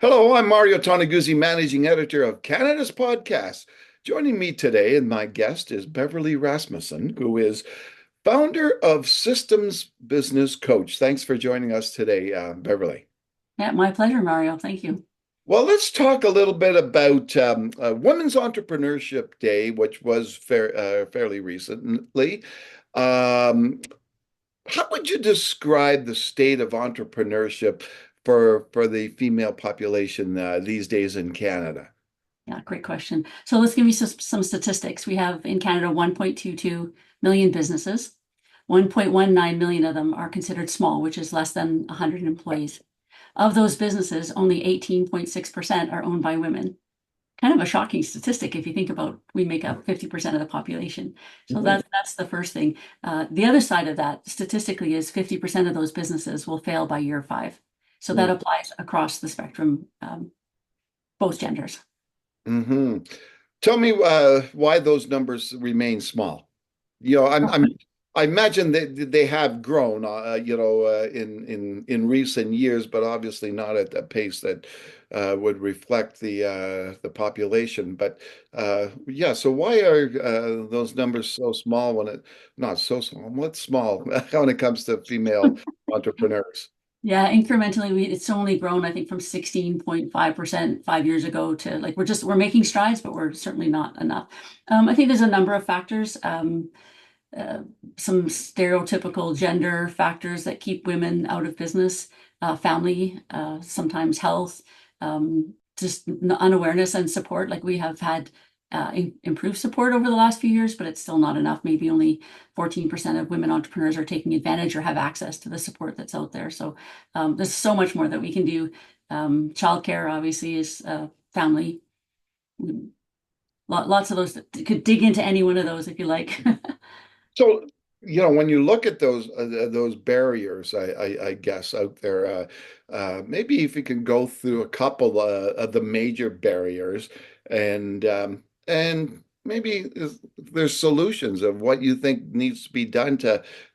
Hello, I'm Mario Toneguzzi, managing editor of Canada's Podcast. Joining me today, and my guest is Beverlee Rasmussen, who is founder of Systems Business Coach. Thanks for joining us today, Beverlee. Yeah, my pleasure, Mario. Thank you. Well, let's talk a little bit about Women's Entrepreneurship Day, which was fairly recently. Um, how would you describe the state of entrepreneurship for the female population these days in Canada? Yeah, great question. So let's give you some statistics. We have in Canada 1.22 million businesses. 1.19 million of them are considered small, which is less than 100 employees. Of those businesses, only 18.6% are owned by women. Kind of a shocking statistic if you think about we make up 50% of the population. So Mhm. that's the first thing. The other side of that statistically is 50% of those businesses will fail by year 5. So that applies across the spectrum, both genders. Mm-hmm. Tell me why those numbers remain small. You know, I imagine that they have grown, in recent years, but obviously not at the pace that would reflect the population. But yeah, so why are those numbers so small when it not so small? What's small when it comes to female entrepreneurs? Yeah, incrementally, it's only grown, I think, from 16.5% 5 years ago to like we're making strides, but we're certainly not enough. I think there's a number of factors. Uh, some stereotypical gender factors that keep women out of business, family, sometimes health, just unawareness and support. Like we have had improved support over the last few years, but it's still not enough. Maybe only 14% of women entrepreneurs are taking advantage or have access to the support that's out there. So there's so much more that we can do. Childcare obviously is family. Lots of those. Could dig into any one of those if you like. So, when you look at those barriers, I guess out there, maybe if you can go through a couple of the major barriers, and maybe there's solutions of what you think needs to be done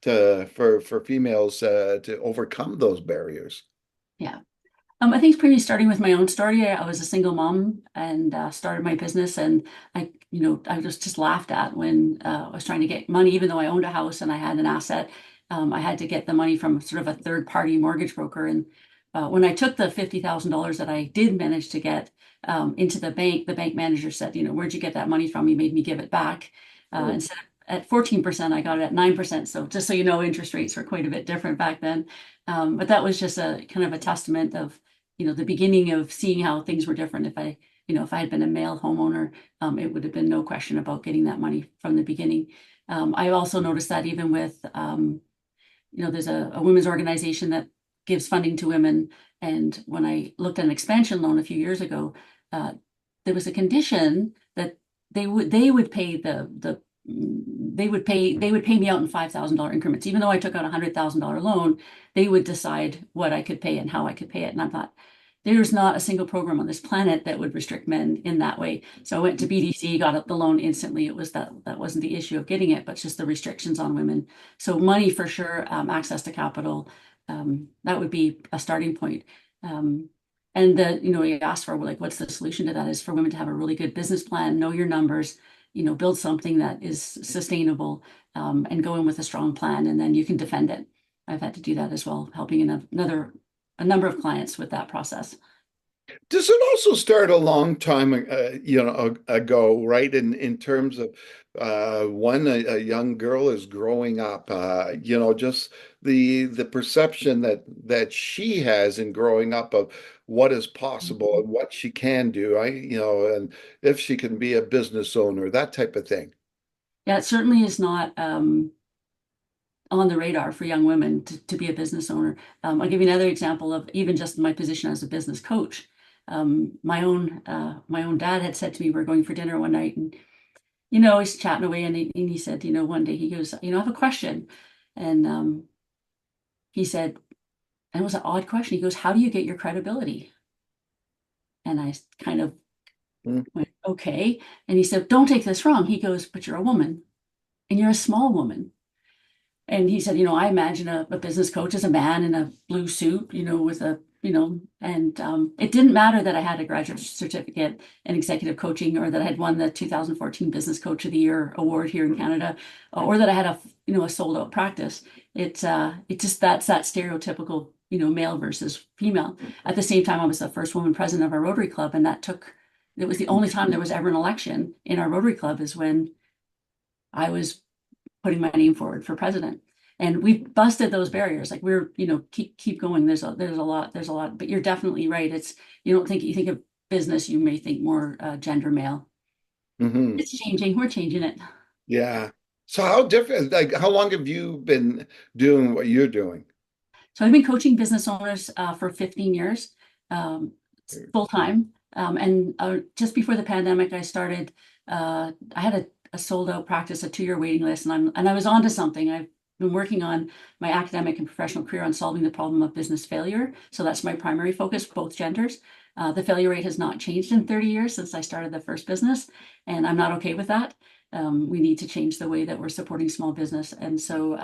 for females to overcome those barriers. Yeah. I think pretty starting with my own story. I was a single mom and started my business, and I was just laughed at when I was trying to get money, even though I owned a house and I had an asset. I had to get the money from sort of a third-party mortgage broker, and when I took the $50,000 that I did manage to get into the bank manager said, "Where'd you get that money from? You made me give it back." Instead of at 14%, I got it at 9%. So just so you know, interest rates were quite a bit different back then. But that was just a kind of a testament of the beginning of seeing how things were different. If I had been a male homeowner, it would have been no question about getting that money from the beginning. I also noticed that even with, there's a women's organization that gives funding to women. And when I looked at an expansion loan a few years ago, uh, there was a condition that they would pay they would pay me out in $5,000 increments. Even though I took out $100,000 loan, they would decide what I could pay and how I could pay it. And I thought, there's not a single program on this planet that would restrict men in that way. So I went to BDC, got the loan instantly. It was that wasn't the issue of getting it, but just the restrictions on women. So money for sure, access to capital, that would be a starting point. Um, and you asked for like, what's the solution to that is for women to have a really good business plan, know your numbers, build something that is sustainable, and go in with a strong plan, and then you can defend it. I've had to do that as well, helping a number of clients with that process. Does it also start a long time, ago, right? In terms of when a young girl is growing up, just the perception that she has in growing up of what is possible and what she can do, and if she can be a business owner, that type of thing. Yeah, it certainly is not on the radar for young women to be a business owner. I'll give you another example of even just my position as a business coach. My own dad had said to me, we're going for dinner one night, and he's chatting away, and he said, one day he goes, I have a question, and he said, and it was an odd question. He goes, how do you get your credibility? And I kind of Mm. went, okay. And he said, don't take this wrong. He goes, but you're a woman, and you're a small woman. And he said, I imagine a business coach as a man in a blue suit, with a and it didn't matter that I had a graduate certificate in executive coaching or that I had won the 2014 Business Coach of the Year award here in Canada, or that I had a sold out practice. It just that's that stereotypical, male versus female. At the same time, I was the first woman president of our Rotary Club, and it was the only time there was ever an election in our Rotary Club is when I was putting my name forward for president. And we've busted those barriers. Like keep going. There's a lot, but you're definitely right. You think of business, you may think more gender male. Hmm. It's changing. We're changing it. Yeah. So how different, like how long have you been doing what you're doing? So I've been coaching business owners for 15 years, full time. And just before the pandemic, I had a sold out practice, a 2-year waiting list, and I was onto something. I've been working on my academic and professional career on solving the problem of business failure. So that's my primary focus, both genders. The failure rate has not changed in 30 years since I started the first business, and I'm not okay with that. We need to change the way that we're supporting small business. And so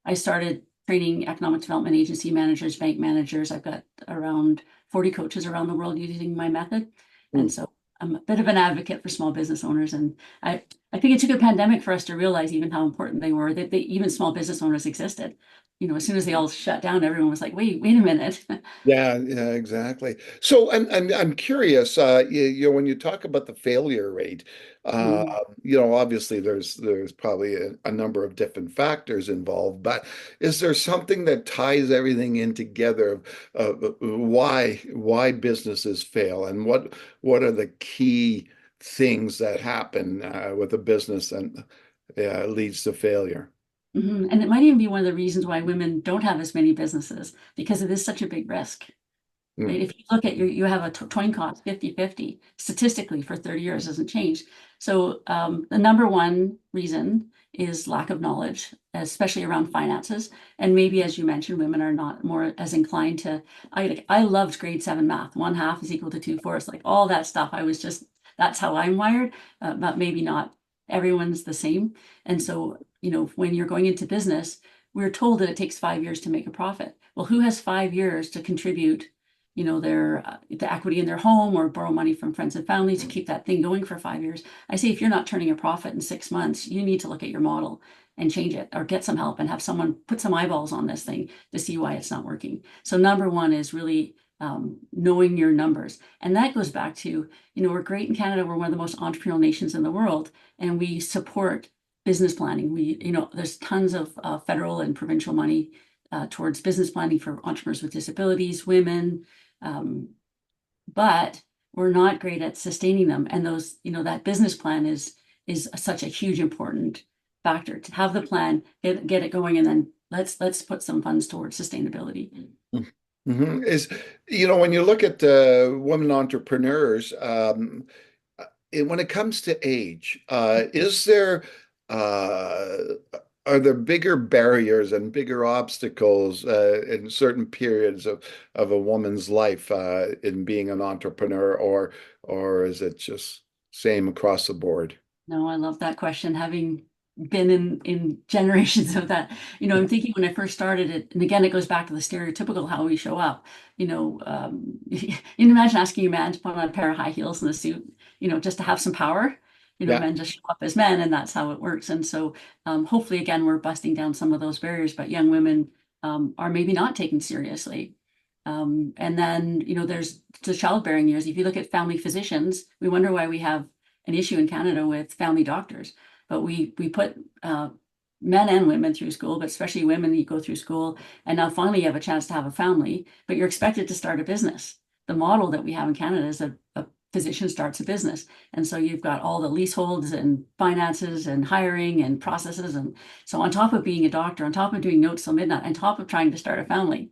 I started training economic development agency managers, bank managers. I've got around 40 coaches around the world using my method. Hmm. And so I'm a bit of an advocate for small business owners. And I think it took a pandemic for us to realize even how important they were, that even small business owners existed. As soon as they all shut down, everyone was like, wait a minute. Yeah, yeah, exactly. So I'm curious, when you talk about the failure rate, uh, Mm, obviously there's probably a number of different factors involved, but is there something that ties everything in together of why businesses fail and what are the key things that happen with a business and leads to failure? mhm. And it might even be one of the reasons why women don't have as many businesses because it is such a big risk. Mm, Right? If you look at you have a coin cost 50-50 statistically for 30 years doesn't change. So the number one reason is lack of knowledge, especially around finances. And maybe, as you mentioned, women are not more as inclined to. I loved grade 7 math. 1/2 is equal to 2/4. Like all that stuff. That's how I'm wired, but maybe not everyone's the same. And so, when you're going into business, we're told that it takes 5 years to make a profit. Well, who has 5 years to contribute their the equity in their home or borrow money from friends and family to keep that thing going for 5 years? I say if you're not turning a profit in 6 months, you need to look at your model and change it or get some help and have someone put some eyeballs on this thing to see why it's not working. So number one is really knowing your numbers. And that goes back to, we're great in Canada. We're one of the most entrepreneurial nations in the world, and we support business planning. There's tons of federal and provincial money towards business planning for entrepreneurs with disabilities, women, um, but we're not great at sustaining them. And that business plan is such a huge important factor to have the plan, get it going, and then let's put some funds towards sustainability. mhm. When you look at women entrepreneurs, when it comes to age, uh, are there bigger barriers and bigger obstacles in certain periods of a woman's life in being an entrepreneur, or is it just same across the board? No, I love that question. Having been in generations of that, I'm thinking when I first started it, and again, it goes back to the stereotypical how we show up. You can imagine asking a man to put on a pair of high heels and a suit, just to have some power. Yeah. Men just show up as men, and that's how it works. And so, hopefully, again, we're busting down some of those barriers, but young women are maybe not taken seriously. And then, there's the childbearing years. If you look at family physicians, we wonder why we have an issue in Canada with family doctors. But we put men and women through school, but especially women, you go through school, and now finally you have a chance to have a family, but you're expected to start a business. The model that we have in Canada is a physician starts a business. And so you've got all the leaseholds and finances and hiring and processes. And so on top of being a doctor, on top of doing notes till midnight, on top of trying to start a family,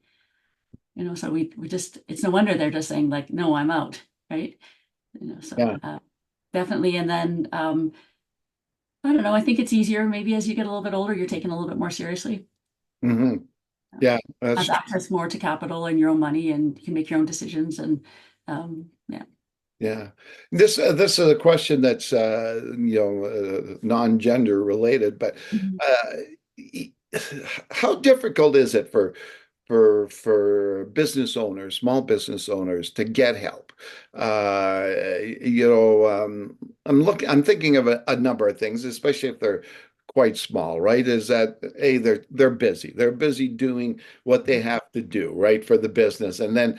so we just, it's no wonder they're just saying like, no, I'm out, right? So Yeah. definitely. And then I don't know, I think it's easier maybe as you get a little bit older, you're taken a little bit more seriously. Hmm. Yeah, Have that's access more to capital and your own money, and you can make your own decisions. And yeah. yeah. This is a question that's non-gender related, but Mhm. uh, e- how difficult is it for for business owners, small business owners to get help. Uh, you know, I'm thinking of a number of things, especially if they're quite small, right? Is that A, they're busy. They're busy doing what they have to do, right, for the business. And then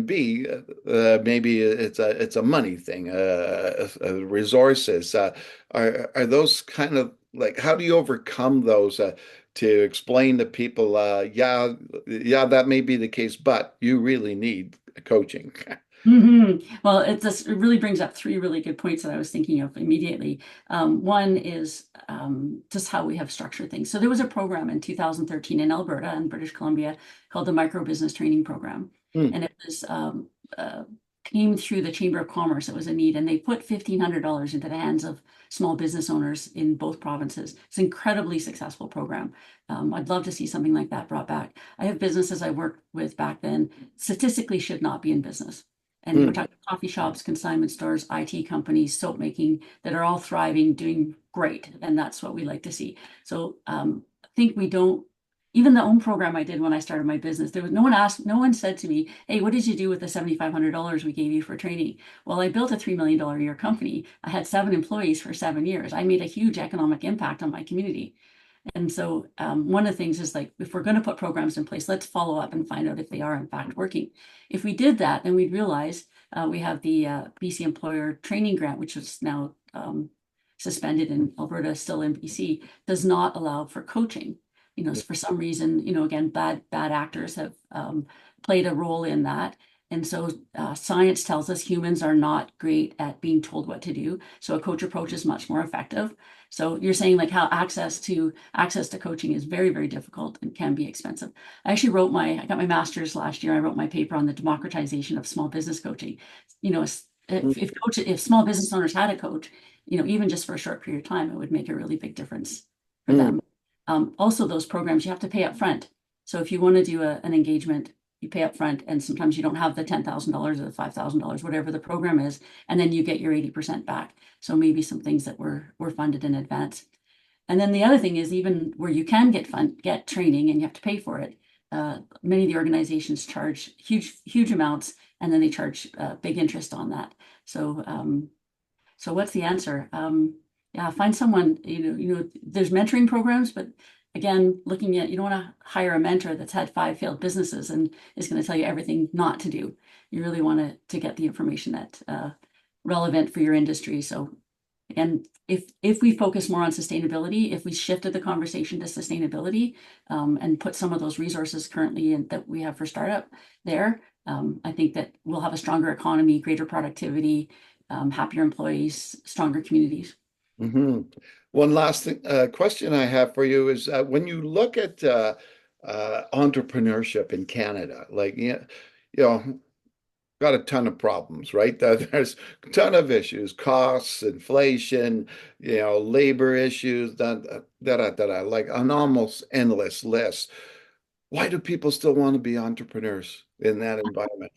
B, maybe it's a money thing, resources. Are those kind of like, how do you overcome those to explain to people, yeah, that may be the case, but you really need coaching. Well, it really brings up three really good points that I was thinking of immediately. One is just how we have structured things. So there was a program in 2013 in Alberta and British Columbia called the Micro Business Training Program, Hmm, and it was came through the Chamber of Commerce. It was a need, and they put $1,500 into the hands of small business owners in both provinces. It's an incredibly successful program. I'd love to see something like that brought back. I have businesses I worked with back then, statistically should not be in business. And we're hmm, talking coffee shops, consignment stores, IT companies, soap making that are all thriving, doing great. And that's what we like to see. So I think we don't, even the own program I did when I started my business, there was no one said to me, hey, what did you do with the $7,500 we gave you for training? Well, I built a $3 million a year company. I had 7 employees for 7 years. I made a huge economic impact on my community. And so one of the things is like, if we're going to put programs in place, let's follow up and find out if they are in fact working. If we did that, then we'd realize we have the BC Employer Training Grant, which is now suspended in Alberta, still in BC, does not allow for coaching. For some reason, again, bad actors have played a role in that. And so science tells us humans are not great at being told what to do. So a coach approach is much more effective. So you're saying like how access to coaching is very, very difficult and can be expensive. I got my master's last year. I wrote my paper on the democratization of small business coaching. If small business owners had a coach, even just for a short period of time, it would make a really big difference for hmm, them. Also, those programs you have to pay up front. So if you want to do an engagement, you pay up front, and sometimes you don't have the $10,000 or the $5,000, whatever the program is, and then you get your 80% back. So maybe some things that were funded in advance. And then the other thing is even where you can get training and you have to pay for it. Many of the organizations charge huge amounts, and then they charge big interest on that. So what's the answer? Yeah, find someone, there's mentoring programs, but again, looking at, you don't want to hire a mentor that's had 5 failed businesses and is going to tell you everything not to do. You really want to get the information that's relevant for your industry. So again, if we focus more on sustainability, if we shifted the conversation to sustainability and put some of those resources currently that we have for startup there, I think that we'll have a stronger economy, greater productivity, happier employees, stronger communities. hmm. One last question I have for you is when you look at entrepreneurship in Canada, like, you know, got a ton of problems, right? There's a ton of issues, costs, inflation, labor issues, like an almost endless list. Why do people still want to be entrepreneurs in that environment?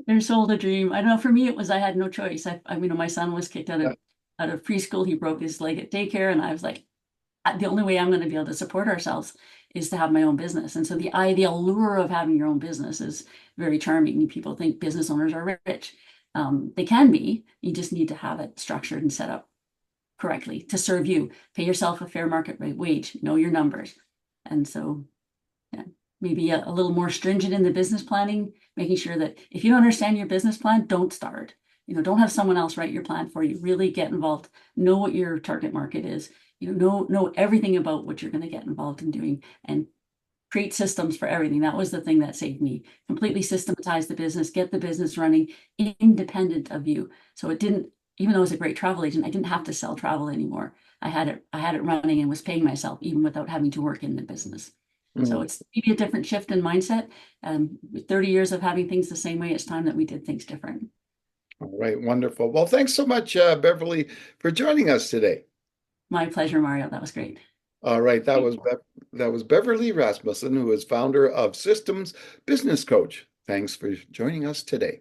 They're sold a dream. I don't know. For me, it was I had no choice. My son was kicked Yeah. out of preschool. He broke his leg at daycare, and I was like, the only way I'm going to be able to support ourselves is to have my own business. And so the allure of having your own business is very charming. People think business owners are rich. They can be. You just need to have it structured and set up correctly to serve you. Pay yourself a fair market rate wage. Know your numbers. And so yeah, maybe a little more stringent in the business planning, making sure that if you don't understand your business plan, don't start. Don't have someone else write your plan for you. Really get involved. Know what your target market is. Know everything about what you're going to get involved in doing and create systems for everything. That was the thing that saved me. Completely systematize the business, get the business running independent of you. So it didn't, even though I was a great travel agent, I didn't have to sell travel anymore. I had it running and was paying myself even without having to work in the business. So Mm. it's maybe a different shift in mindset. With 30 years of having things the same way, it's time that we did things different. All right, wonderful. Well, thanks so much, Beverly, for joining us today. My pleasure, Mario. That was great. All right, that was Beverly Rasmussen, who is founder of Systems Business Coach. Thanks for joining us today.